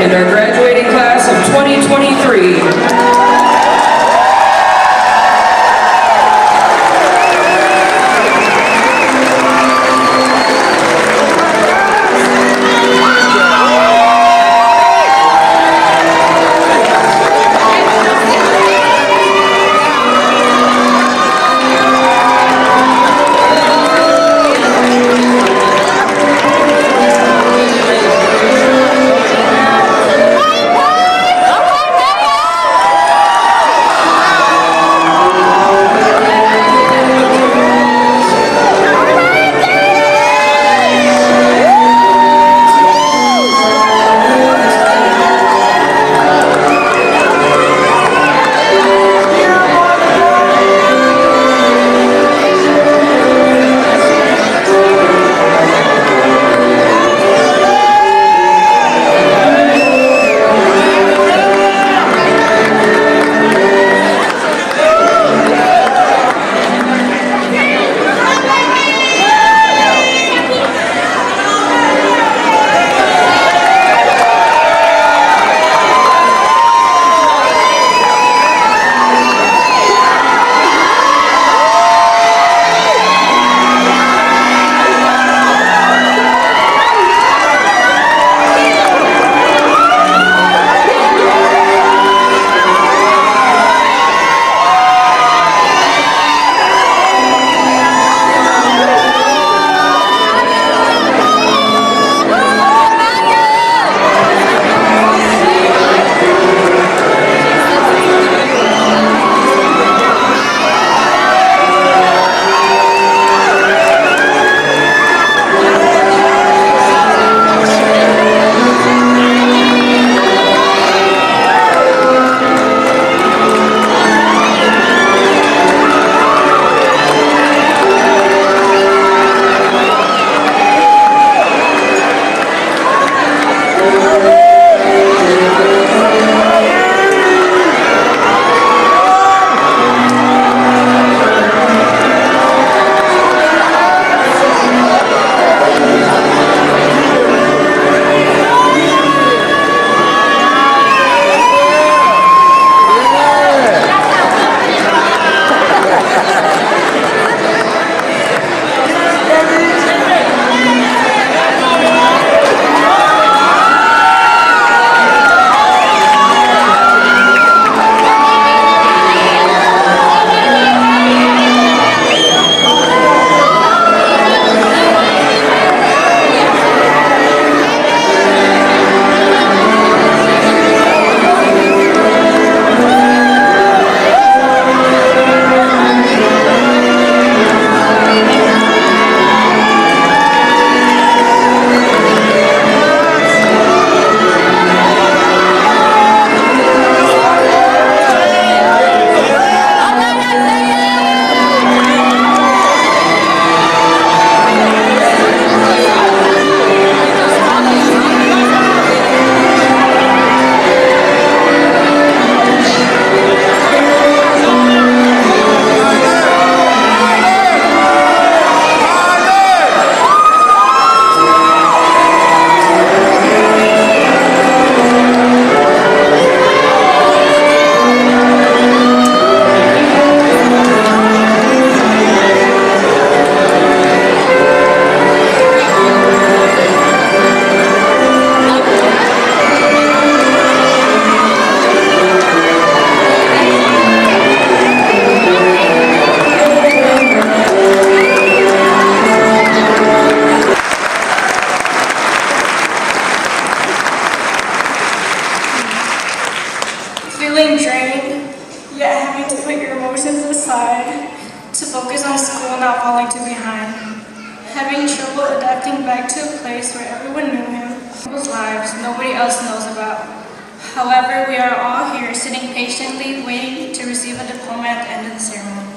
and our graduating class of 2023. Feeling drained, yet having to put your emotions aside to focus on school and not falling too behind. Having trouble adapting back to a place where everyone knew him, people's lives nobody else knows about. However, we are all here sitting patiently waiting to receive a diploma at the end of the ceremony.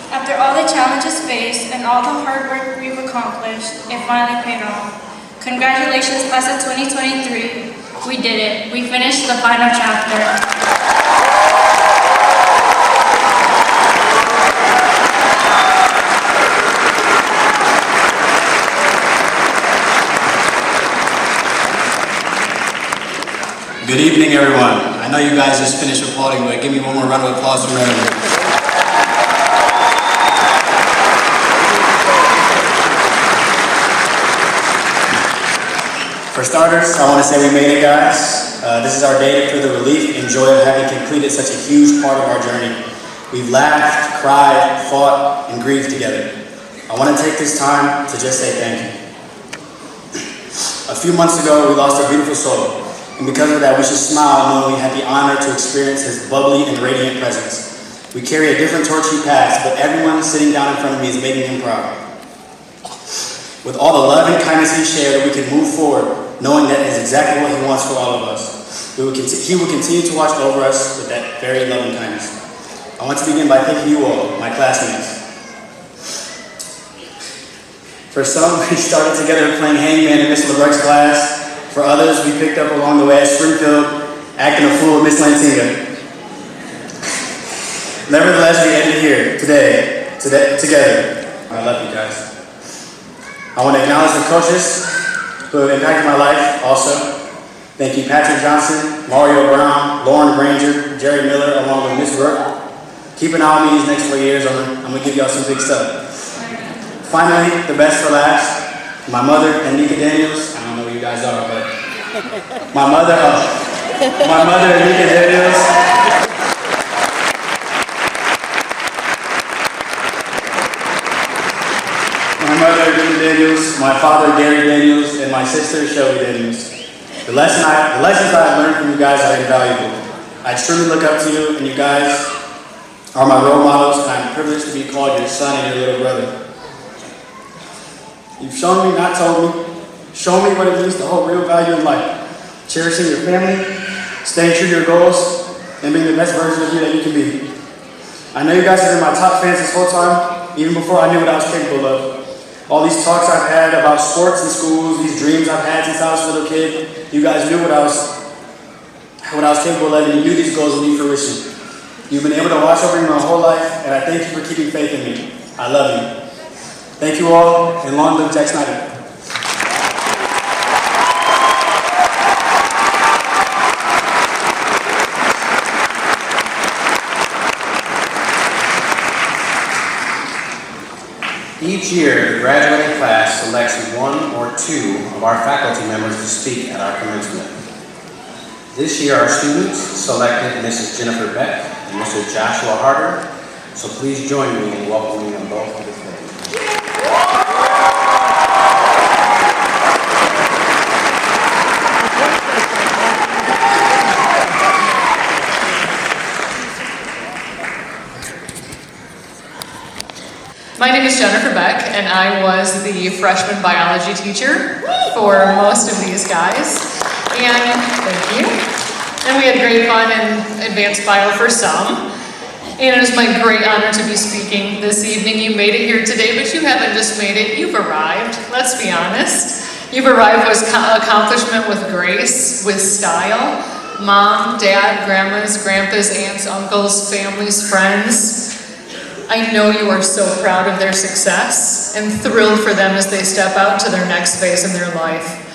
After all the challenges faced and all the hard work we've accomplished, it finally paid off. Congratulations, class of 2023. We did it. We finished the final chapter. Good evening, everyone. I know you guys just finished applauding, but give me one more round of applause for Reverend. For starters, I want to say we made it, guys. This is our day to feel the relief and joy of having completed such a huge part of our journey. We've laughed, cried, fought, and grieved together. I want to take this time to just say thank you. A few months ago, we lost a beautiful soul. And because of that, we should smile knowing we had the honor to experience his bubbly and radiant presence. We carry a different torch he passed, but everyone sitting down in front of me is making him proud. With all the love and kindness he shared, we can move forward, knowing that is exactly what he wants for all of us. He will continue to watch over us with that very loving kindness. I want to begin by thanking you all, my classmates. For some, we started together playing hangman in Miss LeBrec's class. For others, we picked up along the way at Springfield, acting a fool with Miss Lantinga. Nevertheless, we ended here today, together. I love you guys. I want to acknowledge the coaches who have impacted my life also. Thank you, Patrick Johnson, Mario Brown, Lauren Granger, Jerry Miller, along with Miss Brooke. Keep an eye on me these next 4 years. I'm going to give y'all some big stuff. Finally, the best for last, my mother, Anika Daniels. I don't know who you guys are, but my mother, Anika Daniels. My mother, Anika Daniels, my father, Gary Daniels, and my sister, Shelby Daniels. The lessons I've learned from you guys are invaluable. I truly look up to you, and you guys are my role models, and I'm privileged to be called your son and your little brother. You've shown me, not told me, shown me what it means to hold real value in life. Cherishing your family, staying true to your goals, and being the best version of you that you can be. I know you guys have been my top fans this whole time, even before I knew what I was capable of. All these talks I've had about sports and schools, these dreams I've had since I was a little kid, you guys knew what I was capable of, and you knew these goals would be fruition. You've been able to watch over me my whole life, and I thank you for keeping faith in me. I love you. Thank you all, and long live Jack Snyder. Each year, the graduating class selects one or two of our faculty members to speak at our commencement. This year, our students selected Mrs. Jennifer Beck and Mr. Joshua Harder, so please join me in welcoming them both to the stage. My name is Jennifer Beck, and I was the freshman biology teacher for most of these guys. And thank you. And we had great fun in advanced bio for some. And it is my great honor to be speaking this evening. You made it here today, but you haven't just made it, you've arrived. Let's be honest. You've arrived with accomplishment, with grace, with style. Mom, dad, grandmas, grandpas, aunts, uncles, families, friends. I know you are so proud of their success and thrilled for them as they step out to their next phase in their life.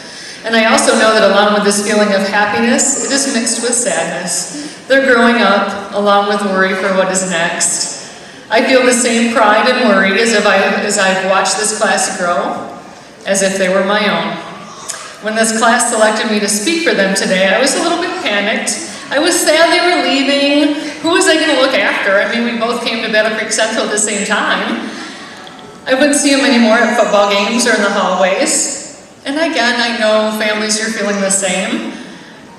And I also know that along with this feeling of happiness, it is mixed with sadness. They're growing up, along with worry for what is next. I feel the same pride and worry as I've watched this class grow, as if they were my own. When this class selected me to speak for them today, I was a little bit panicked. I was sad they were leaving. Who was I going to look after? I mean, we both came to Battle Creek Central at the same time. I wouldn't see them anymore at football games or in the hallways. And again, I know families are feeling the same.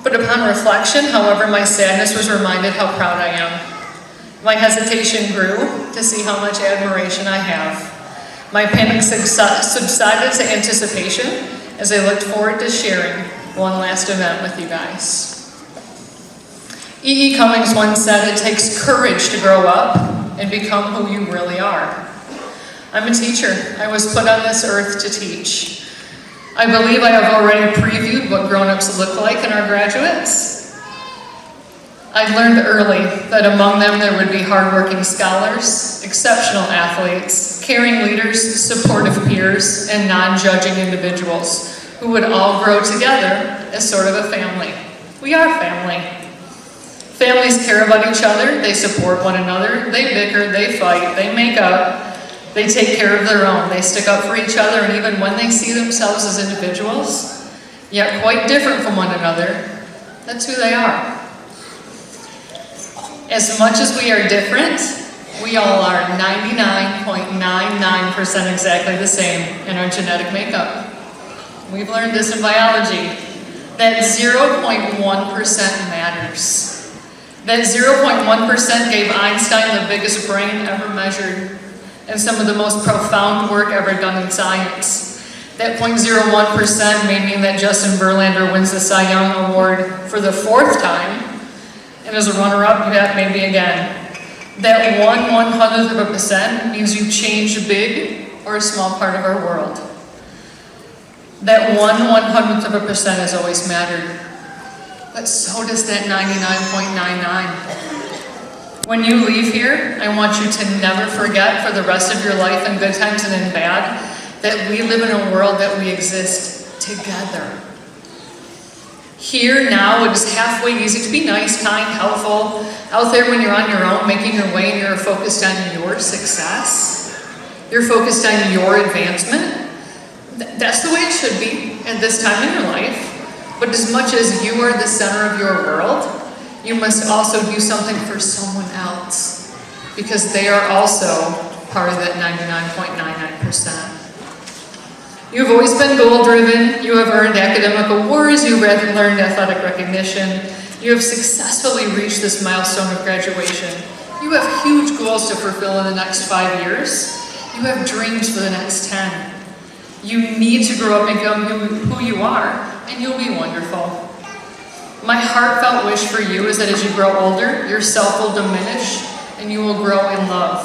But upon reflection, however, my sadness was reminded how proud I am. My hesitation grew to see how much admiration I have. My panic subsided to anticipation as I looked forward to sharing one last event with you guys. E.E. Cummings once said, it takes courage to grow up and become who you really are. I'm a teacher. I was put on this earth to teach. I believe I have already previewed what grown-ups look like in our graduates. I learned early that among them there would be hardworking scholars, exceptional athletes, caring leaders, supportive peers, and non-judging individuals who would all grow together as sort of a family. We are family. Families care about each other, they support one another, they bicker, they fight, they make up, they take care of their own, they stick up for each other, and even when they see themselves as individuals, yet quite different from one another, that's who they are. As much as we are different, we all are 99.99% exactly the same in our genetic makeup. We've learned this in biology, that 0.1% matters. That 0.1% gave Einstein the biggest brain ever measured and some of the most profound work ever done in science. That 0.01% may mean that Justin Verlander wins the Cy Young Award for the 4th time, and as a runner-up, that may be again. That 1/100% means you change a big or a small part of our world. That 1/100% has always mattered. But so does that 99.99. When you leave here, I want you to never forget for the rest of your life, in good times and in bad, that we live in a world that we exist together. Here, now, it is halfway easy to be nice, kind, helpful. Out there when you're on your own, making your way, and you're focused on your success. You're focused on your advancement. That's the way it should be at this time in your life. But as much as you are the center of your world, you must also do something for someone else, because they are also part of that 99.99%. You've always been goal-driven, you have earned academic awards, you've learned athletic recognition, you have successfully reached this milestone of graduation. You have huge goals to fulfill in the next 5 years. You have dreams for the next 10. You need to grow up and become who you are, and you'll be wonderful. My heartfelt wish for you is that as you grow older, your self will diminish and you will grow in love.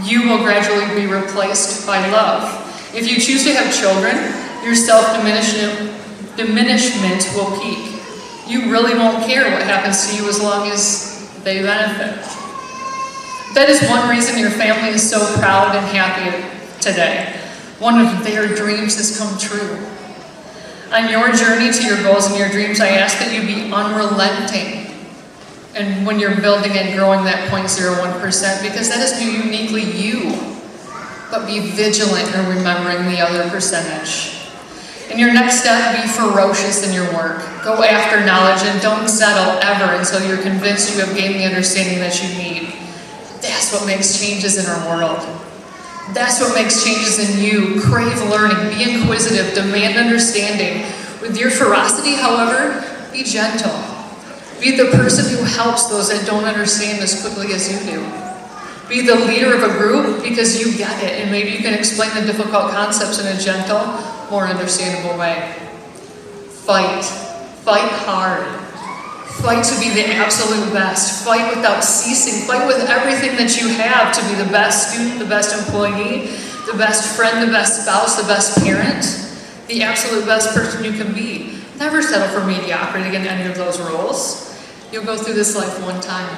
You will gradually be replaced by love. If you choose to have children, your self-diminishment will peak. You really won't care what happens to you as long as they benefit. That is one reason your family is so proud and happy today. One of their dreams has come true. On your journey to your goals and your dreams, I ask that you be unrelenting. And when you're building and growing that 0.01%, because that is uniquely you. But be vigilant in remembering the other percentage. In your next step, be ferocious in your work. Go after knowledge and don't settle ever until you're convinced you have gained the understanding that you need. That's what makes changes in our world. That's what makes changes in you. Crave learning, be inquisitive, demand understanding. With your ferocity, however, be gentle. Be the person who helps those that don't understand as quickly as you do. Be the leader of a group because you get it, and maybe you can explain the difficult concepts in a gentle, more understandable way. Fight. Fight hard. Fight to be the absolute best. Fight without ceasing. Fight with everything that you have to be the best student, the best employee, the best friend, the best spouse, the best parent, the absolute best person you can be. Never settle for mediocrity in any of those roles. You'll go through this life one time.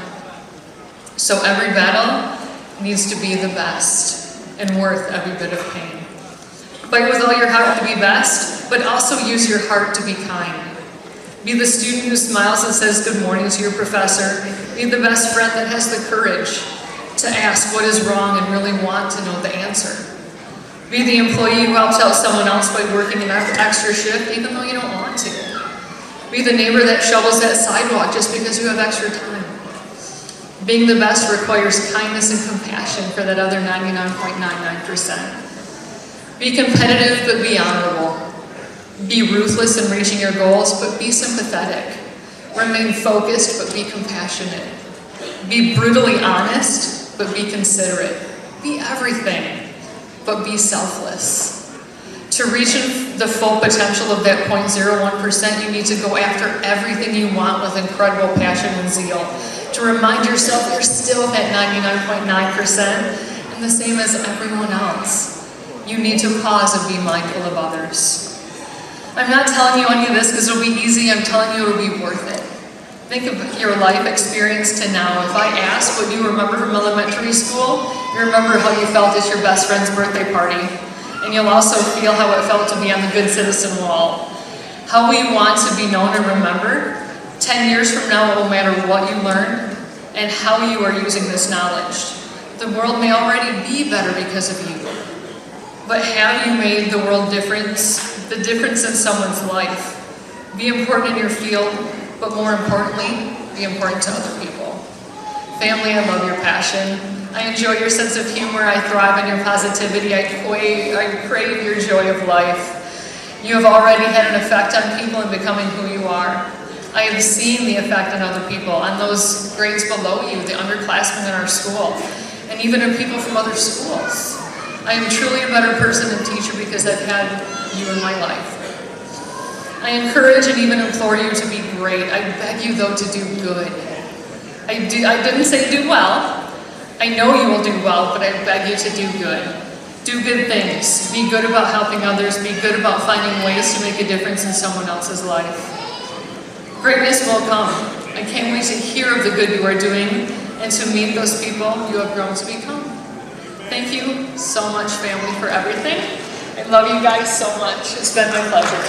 So every battle needs to be the best and worth every bit of pain. Fight with all your heart to be best, but also use your heart to be kind. Be the student who smiles and says good morning to your professor. Be the best friend that has the courage to ask what is wrong and really want to know the answer. Be the employee who helps out someone else by working an extra shift even though you don't want to. Be the neighbor that shovels that sidewalk just because you have extra time. Being the best requires kindness and compassion for that other 99.99%. Be competitive, but be honorable. Be ruthless in reaching your goals, but be sympathetic. Remain focused, but be compassionate. Be brutally honest, but be considerate. Be everything, but be selfless. To reach the full potential of that 0.01%, you need to go after everything you want with incredible passion and zeal. To remind yourself you're still that 99.9% and the same as everyone else. You need to pause and be mindful of others. I'm not telling you any of this because it'll be easy. I'm telling you it'll be worth it. Think of your life experience to now. If I ask what you remember from elementary school, you remember how you felt at your best friend's birthday party. And you'll also feel how it felt to be on the Good Citizen wall. How we want to be known and remembered 10 years from now, it will matter what you learn and how you are using this knowledge. The world may already be better because of you, but have you made the difference in someone's life? Be important in your field, but more importantly, be important to other people. Family, I love your passion. I enjoy your sense of humor. I thrive on your positivity. I crave your joy of life. You have already had an effect on people in becoming who you are. I have seen the effect on other people, on those grades below you, the underclassmen in our school, and even in people from other schools. I am truly a better person and teacher because I've had you in my life. I encourage and even implore you to be great. I beg you, though, to do good. I didn't say do well. I know you will do well, but I beg you to do good. Do good things. Be good about helping others. Be good about finding ways to make a difference in someone else's life. Greatness will come. I can't wait to hear of the good you are doing and to meet those people you have grown to become. Thank you so much, family, for everything. I love you guys so much. It's been my pleasure.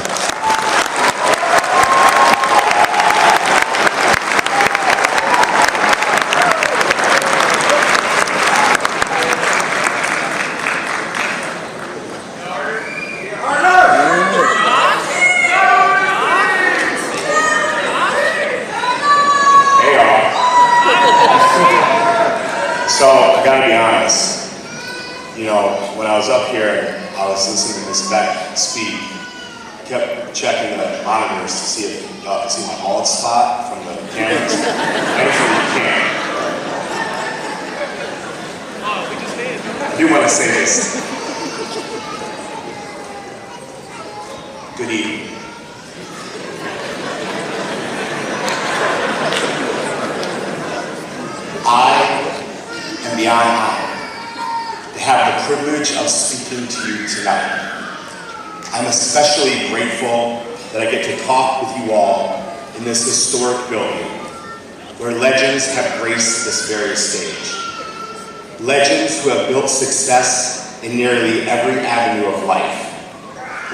So, I gotta be honest, you know, when I was up here, I was listening to Ms. Beck speak. I kept checking the monitors to see if y'all could see my bald spot from the cameras. Thankfully, you can't. I do want to say this. Good evening. I am beyond honored to have the privilege of speaking to you tonight. I'm especially grateful that I get to talk with you all in this historic building where legends have graced this very stage. Legends who have built success in nearly every avenue of life.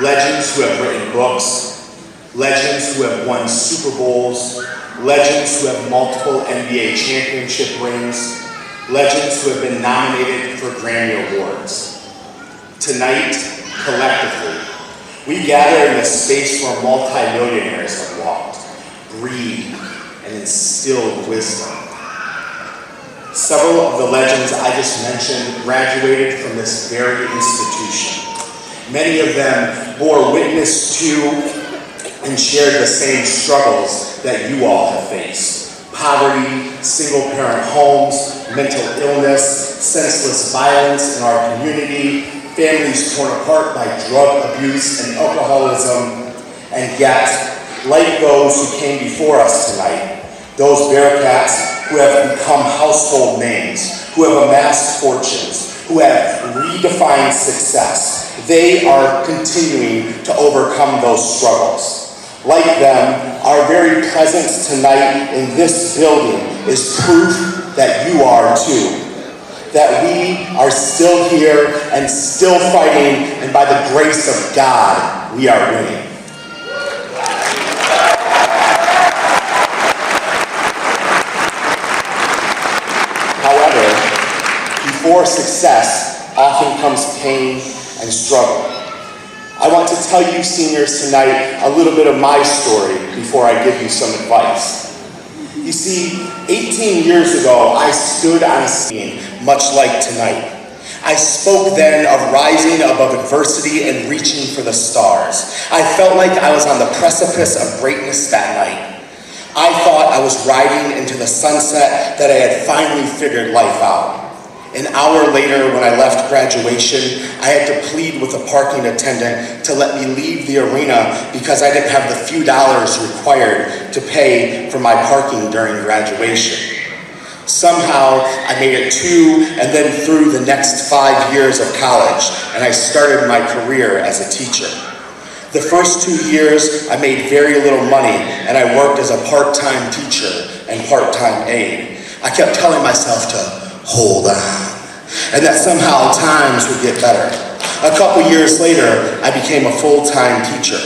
Legends who have written books. Legends who have won Super Bowls. Legends who have multiple NBA championship rings. Legends who have been nominated for Grammy Awards. Tonight, collectively, we gather in a space where multi-millionaires have walked, breathed, and instilled wisdom. Several of the legends I just mentioned graduated from this very institution. Many of them bore witness to and shared the same struggles that you all have faced. Poverty, single-parent homes, mental illness, senseless violence in our community, families torn apart by drug abuse and alcoholism, and yet, like those who came before us tonight, those Bearcats who have become household names, who have amassed fortunes, who have redefined success, they are continuing to overcome those struggles. Like them, our very presence tonight in this building is proof that you are too. That we are still here and still fighting, and by the grace of God, we are winning. However, before success often comes pain and struggle. I want to tell you seniors tonight a little bit of my story before I give you some advice. You see, 18 years ago, I stood on a scene much like tonight. I spoke then of rising above adversity and reaching for the stars. I felt like I was on the precipice of greatness that night. I thought I was riding into the sunset, that I had finally figured life out. An hour later, when I left graduation, I had to plead with a parking attendant to let me leave the arena because I didn't have the few dollars required to pay for my parking during graduation. Somehow, I made it to and then through the next 5 years of college, and I started my career as a teacher. The first 2 years, I made very little money, and I worked as a part-time teacher and part-time aide. I kept telling myself to hold on, and that somehow times would get better. A couple years later, I became a full-time teacher.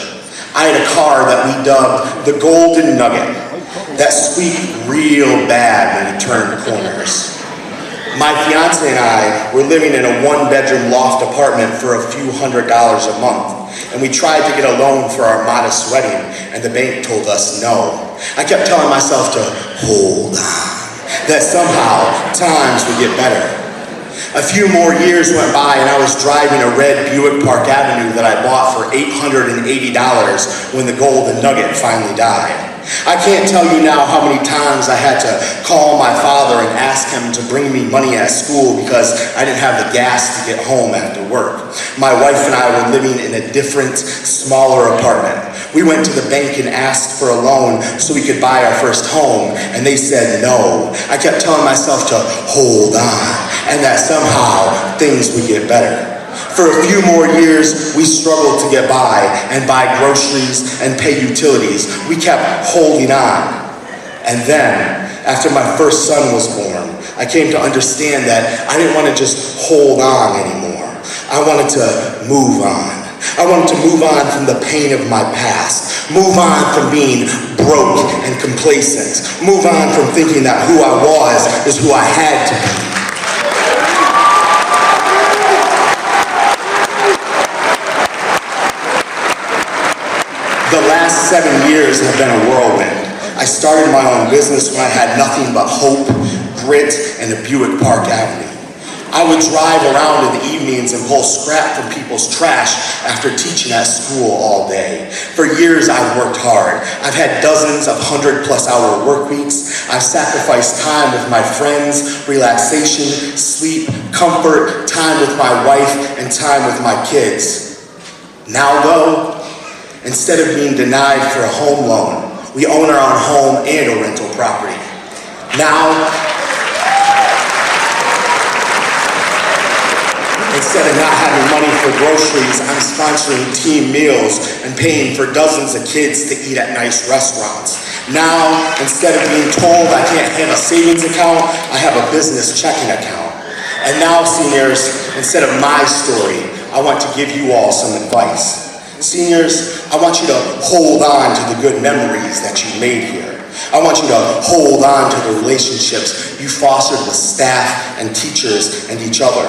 I had a car that we dubbed the Golden Nugget. that squeaked real bad when you turned corners. My fiance and I were living in a one-bedroom loft apartment for a few $100s a month, and we tried to get a loan for our modest wedding, and the bank told us no. I kept telling myself to hold on, that somehow times would get better. A few more years went by and I was driving a red Buick Park Avenue that I bought for $880 when the Golden Nugget finally died. I can't tell you now how many times I had to call my father and ask him to bring me money at school because I didn't have the gas to get home after work. My wife and I were living in a different, smaller apartment. We went to the bank and asked for a loan so we could buy our first home, and they said no. I kept telling myself to hold on, and that somehow things would get better. For a few more years, we struggled to get by and buy groceries and pay utilities. We kept holding on. And then, after my first son was born, I came to understand that I didn't want to just hold on anymore. I wanted to move on. I wanted to move on from the pain of my past. Move on from being broke and complacent. Move on from thinking that who I was is who I had to be. The last 7 years have been a whirlwind. I started my own business when I had nothing but hope, grit, and a Buick Park Avenue. I would drive around in the evenings and pull scrap from people's trash after teaching at school all day. For years, I've worked hard. I've had dozens of 100-plus-hour work weeks. I've sacrificed time with my friends, relaxation, sleep, comfort, time with my wife, and time with my kids. Now, though, instead of being denied for a home loan, we own our own home and a rental property. Now, instead of not having money for groceries, I'm sponsoring team meals and paying for dozens of kids to eat at nice restaurants. Now, instead of being told I can't have a savings account, I have a business checking account. And now, seniors, instead of my story, I want to give you all some advice. Seniors, I want you to hold on to the good memories that you made here. I want you to hold on to the relationships you fostered with staff and teachers and each other.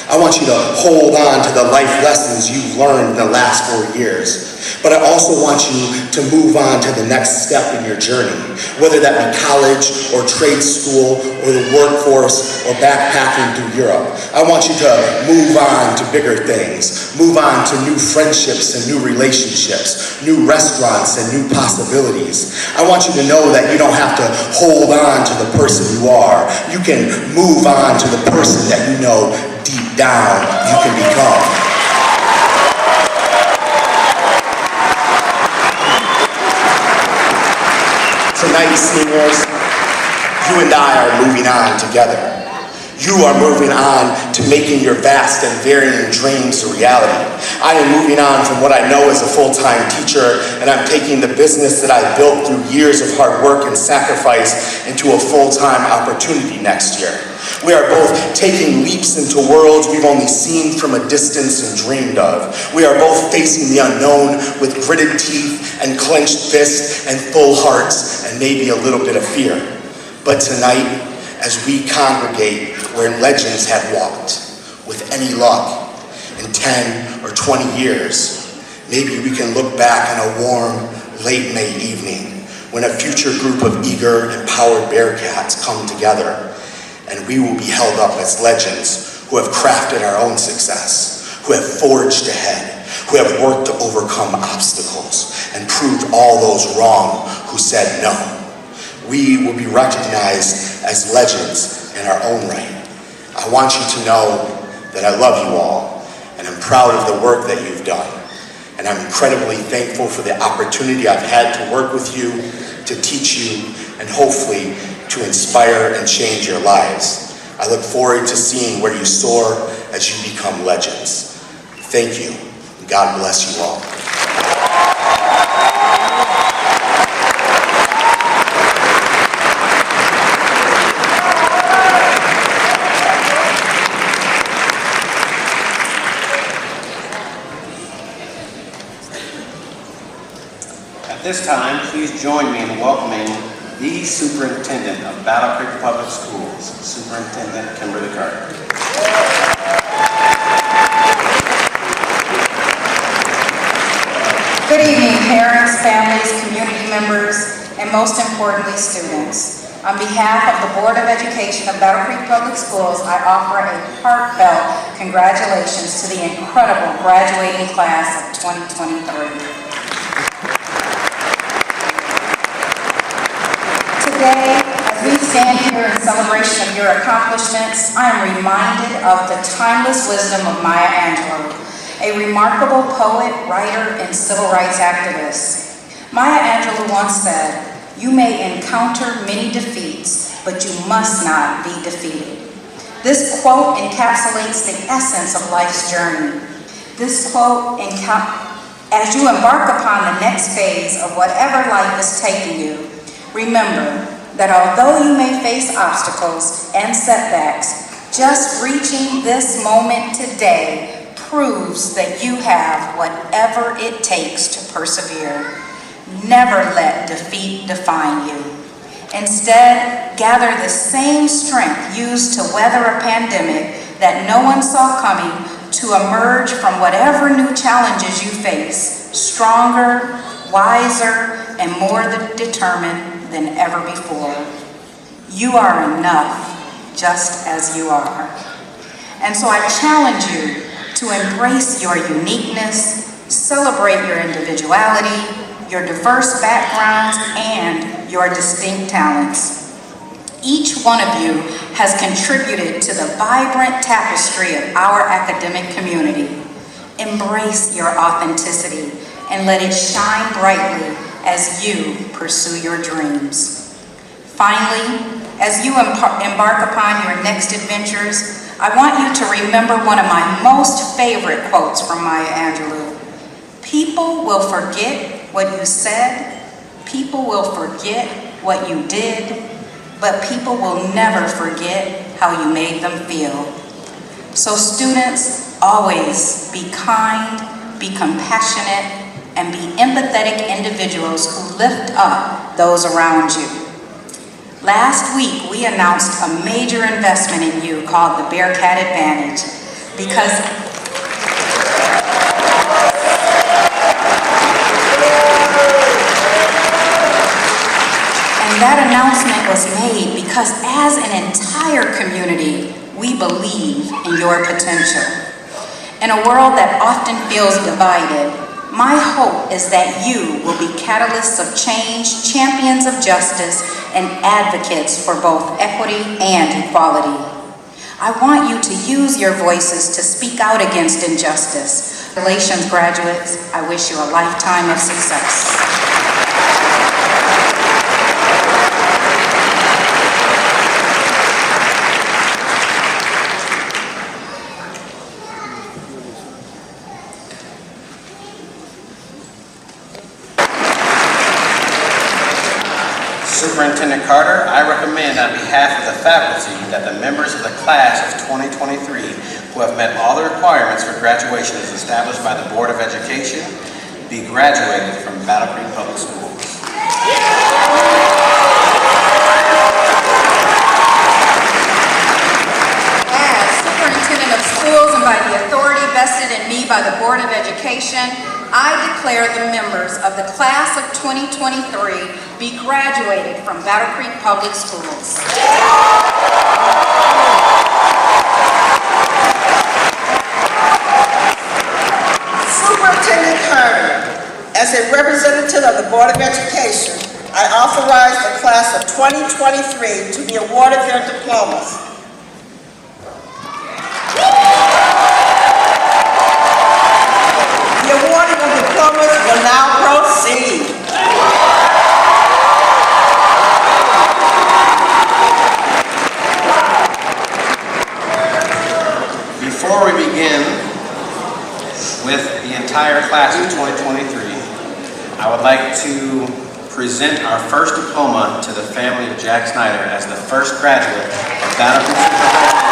I want you to hold on to the life lessons you've learned in the last 4 years. But I also want you to move on to the next step in your journey, whether that be college or trade school or the workforce or backpacking through Europe. I want you to move on to bigger things, move on to new friendships and new relationships, new restaurants and new possibilities. I want you to know that you don't have to hold on to the person you are. You can move on to the person that you know deep down you can become. Tonight, seniors, you and I are moving on together. You are moving on to making your vast and varying dreams a reality. I am moving on from what I know as a full-time teacher, and I'm taking the business that I built through years of hard work and sacrifice into a full-time opportunity next year. We are both taking leaps into worlds we've only seen from a distance and dreamed of. We are both facing the unknown with gritted teeth and clenched fists and full hearts and maybe a little bit of fear. But tonight, as we congregate where legends have walked, with any luck, in 10 or 20 years, maybe we can look back on a warm, late May evening when a future group of eager, empowered Bearcats come together, and we will be held up as legends who have crafted our own success, who have forged ahead, who have worked to overcome obstacles and proved all those wrong who said no. We will be recognized as legends in our own right. I want you to know that I love you all, and I'm proud of the work that you've done. And I'm incredibly thankful for the opportunity I've had to work with you, to teach you, and hopefully to inspire and change your lives. I look forward to seeing where you soar as you become legends. Thank you. God bless you all. At this time, please join me in welcoming the Superintendent of Battle Creek Public Schools, Superintendent Kimberly Carter. Good evening, parents, families, community members, and most importantly, students. On behalf of the Board of Education of Battle Creek Public Schools, I offer a heartfelt congratulations to the incredible graduating class of 2023. Today, as we stand here in celebration of your accomplishments, I am reminded of the timeless wisdom of Maya Angelou, a remarkable poet, writer, and civil rights activist. Maya Angelou once said, "You may encounter many defeats, but you must not be defeated." This quote encapsulates the essence of life's journey. This quote, as you embark upon the next phase of whatever life is taking you, remember that although you may face obstacles and setbacks, just reaching this moment today proves that you have whatever it takes to persevere. Never let defeat define you. Instead, gather the same strength used to weather a pandemic that no one saw coming to emerge from whatever new challenges you face, stronger, wiser, and more determined than ever before. You are enough just as you are. And so I challenge you to embrace your uniqueness, celebrate your individuality, your diverse backgrounds, and your distinct talents. Each one of you has contributed to the vibrant tapestry of our academic community. Embrace your authenticity and let it shine brightly as you pursue your dreams. Finally, as you embark upon your next adventures, I want you to remember one of my most favorite quotes from Maya Angelou. People will forget what you said, people will forget what you did, but people will never forget how you made them feel. So students, always be kind, be compassionate, and be empathetic individuals who lift up those around you. Last week, we announced a major investment in you called the Bearcat Advantage And that announcement was made because as an entire community, we believe in your potential. In a world that often feels divided, my hope is that you will be catalysts of change, champions of justice, and advocates for both equity and equality. I want you to use your voices to speak out against injustice. Congratulations, graduates. I wish you a lifetime of success. Superintendent Carter, I recommend on behalf of the faculty that the members of the class of 2023 who have met all the requirements for graduation as established by the Board of Education be graduated from Battle Creek Public Schools. As Superintendent of Schools and by the authority vested in me by the Board of Education, I declare the members of the class of 2023 be graduated from Battle Creek Public Schools. Superintendent Carter, as a representative of the Board of Education, I authorize the class of 2023 to be awarded their diplomas. The awarding of diplomas will now proceed. Before we begin with the entire class of 2023, I would like to present our first diploma to the family of Jack Snyder as the first graduate of Battle Creek.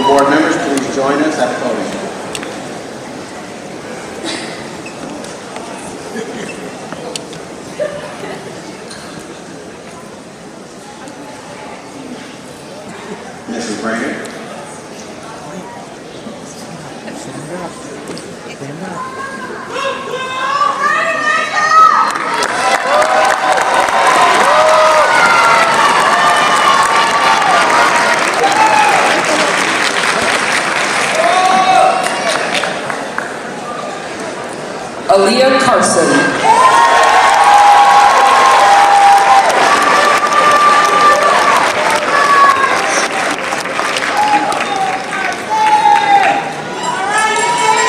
board members please join us at the podium? Mrs. Brainerd. Aaliyah Carson.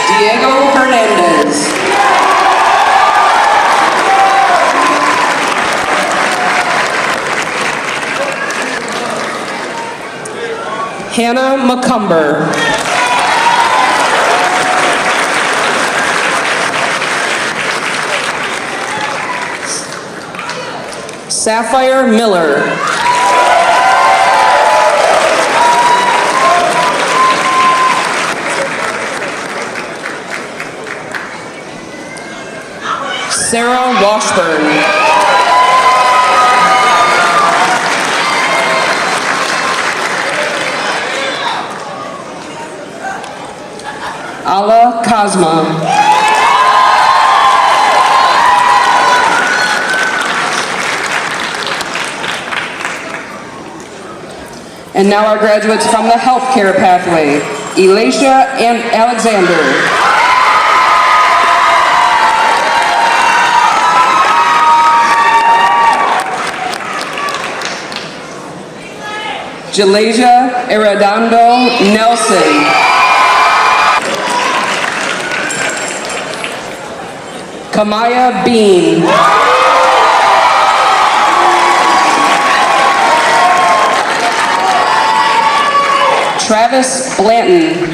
Diego Hernandez. Hannah McCumber. Sapphire Miller. Sarah Washburn. Ala Kazma. And now our graduates from the healthcare pathway, Elisha and Alexander. Jalasia Arredondo Nelson. Kamaya Bean. Travis Blanton.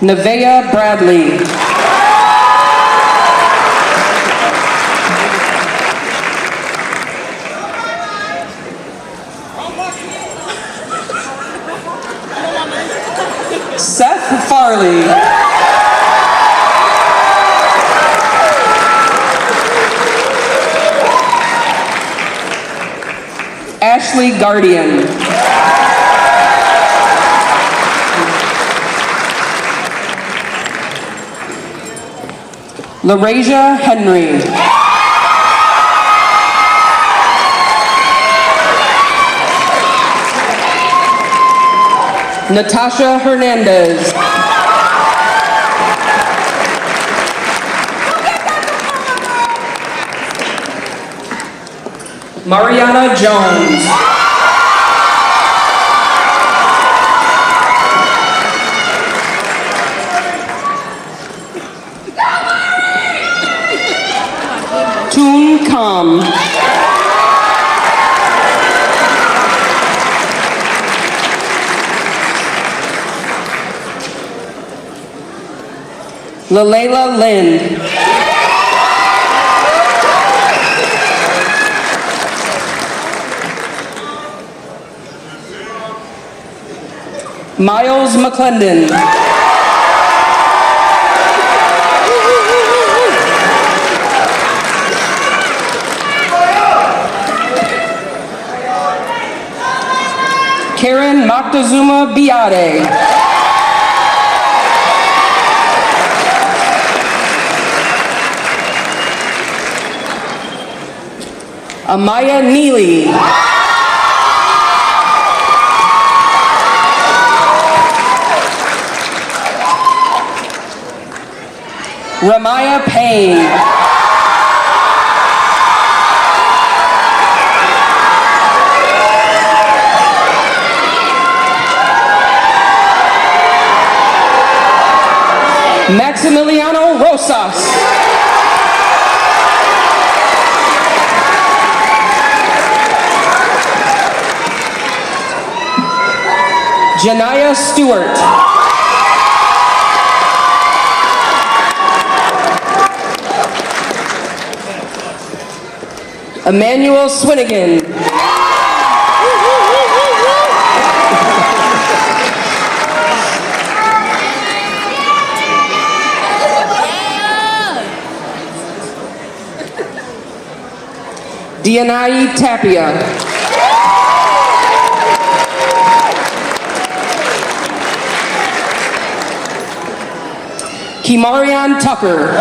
Nevaeh Bradley. Seth Farley. Ashley Guardian. LaRasia Henry. Natasha Hernandez. Mariana Jones. Toon Kam. Lalela Lind. Miles McClendon. Karen Moctezuma Biade. Amaya Neely. Ramaya Payne. Maximiliano Rosas. Janaya Stewart. Emmanuel Swinigan. Dianai Tapia. Kimarion Tucker.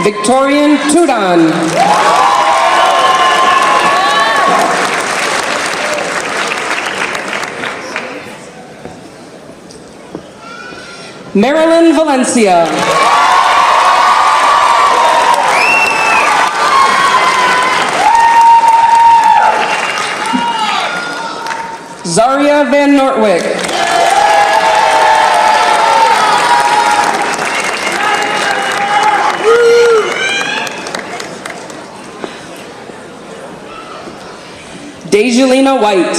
Victorian Tudon. Marilyn Valencia. Zaria Van Nortwick. Dejalina White.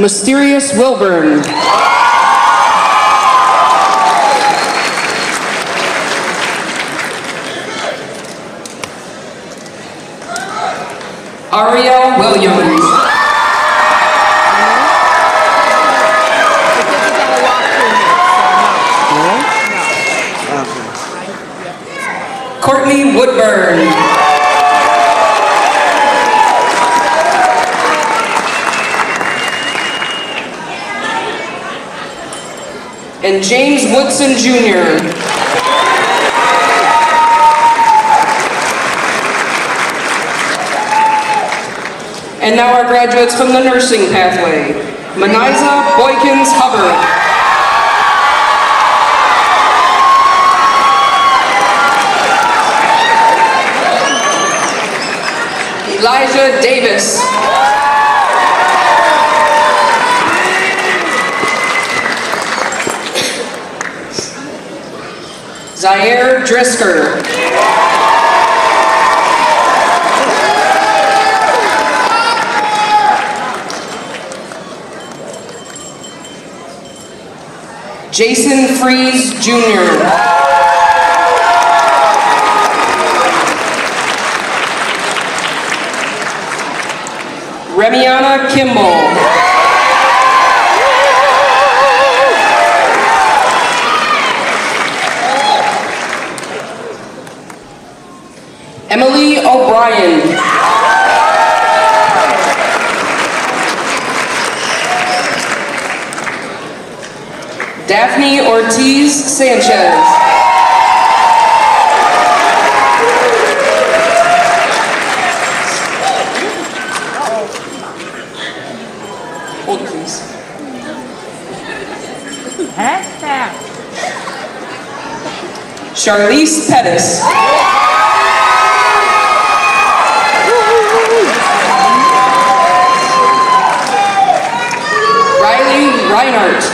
Mysterious Wilburn. Ariel Williams. Courtney Woodburn. And James Woodson Jr. And now our graduates from the nursing pathway. Maniza Boykins Hubbard. Elijah Davis. Zaire Drisker. Jason Freeze Jr. Remiana Kimball. Emily O'Brien. Daphne Ortiz Sanchez. Hold it, please. Charlize Pettis. Riley Reinhardt.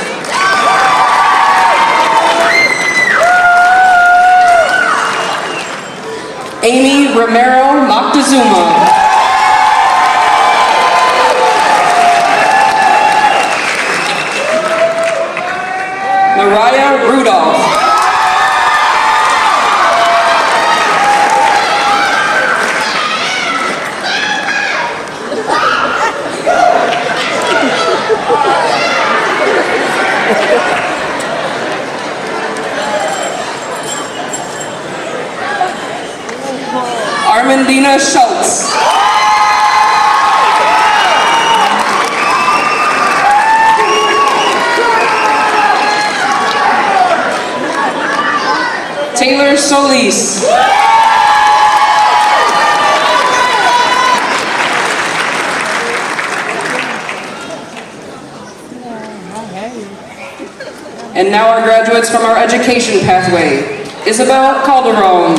Amy Romero Moctezuma. Mariah Rudolph. Armandina Schultz. Taylor Solis. And now our graduates from our education pathway. Isabel Calderon.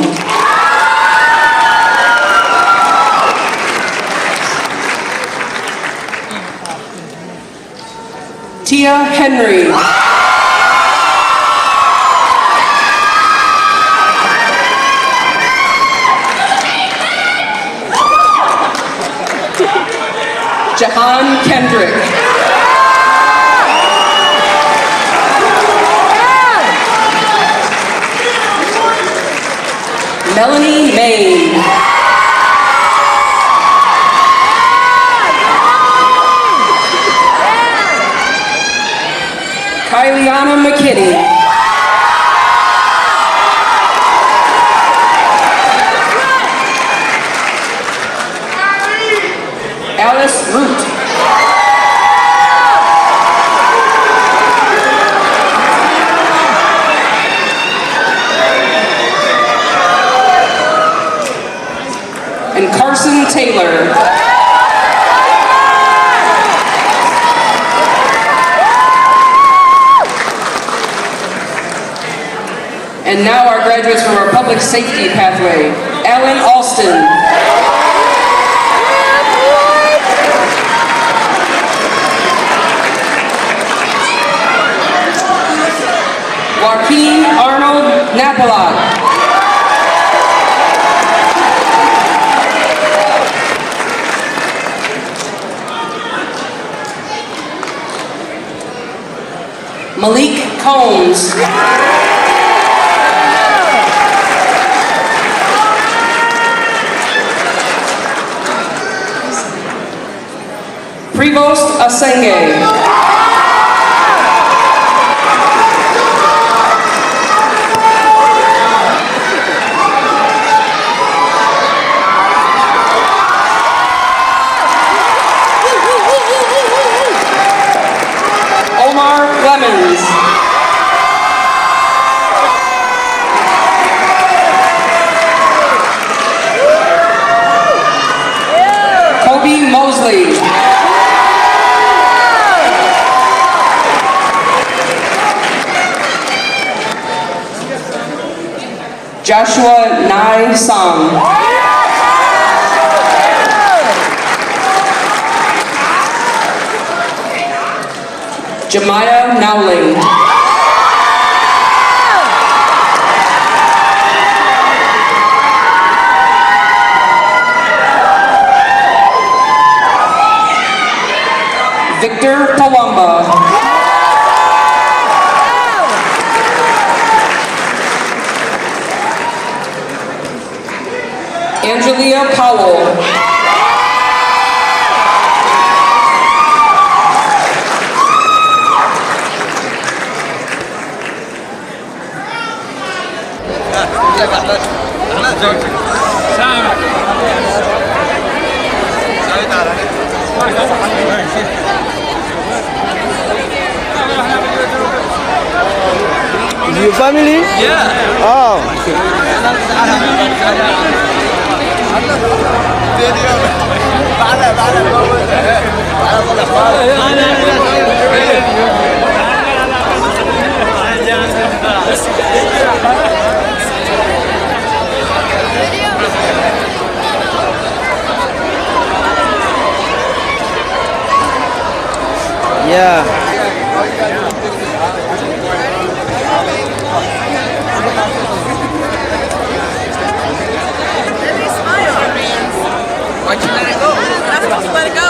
Tia Henry. Devon Kendrick. Melanie Main. Kyliana McKinney. Alice Root. And Carson Taylor. And now our graduates from our public safety pathway. Alan Alston. Joaquin Arnold Napalot. Malik Combs. Prevost Asenge. Omar Lemons. Kobe Mosley. Joshua Nai Song. Jemiah Nowling. Victor Palumba. Angelia Powell. Your family? Yeah. Oh. Yeah. Why'd you let it go? I'm supposed to let it go.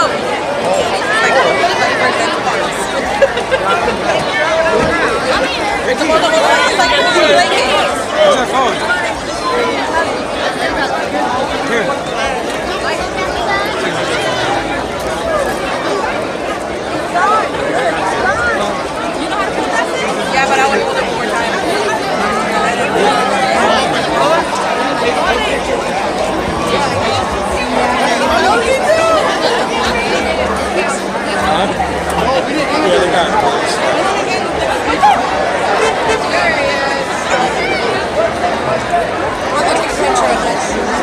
It's like Where's our phone? Here. yeah, but I would hold it one more time.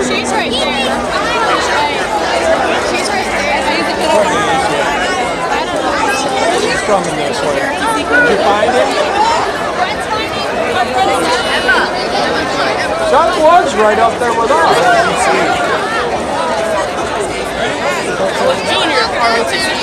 She's right there. She's right there. I need to put over her. It's coming this way. Did you find it? Chuck was right up there with us. Junior ROTC.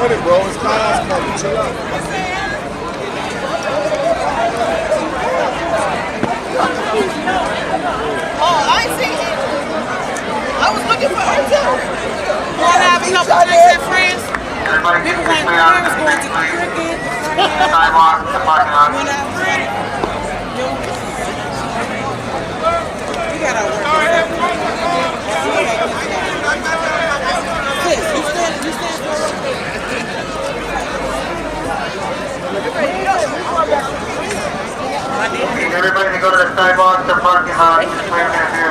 with it, bro. It's class. Come on, chill out. Oh, I see it. I was looking for her too. Going out and helping Jason friends. People went to going to the cricket. Sidewalk, the parking lot. Went out running. We got our work. Sis, you stand for Everybody to go to the sidewalk, the parking lot.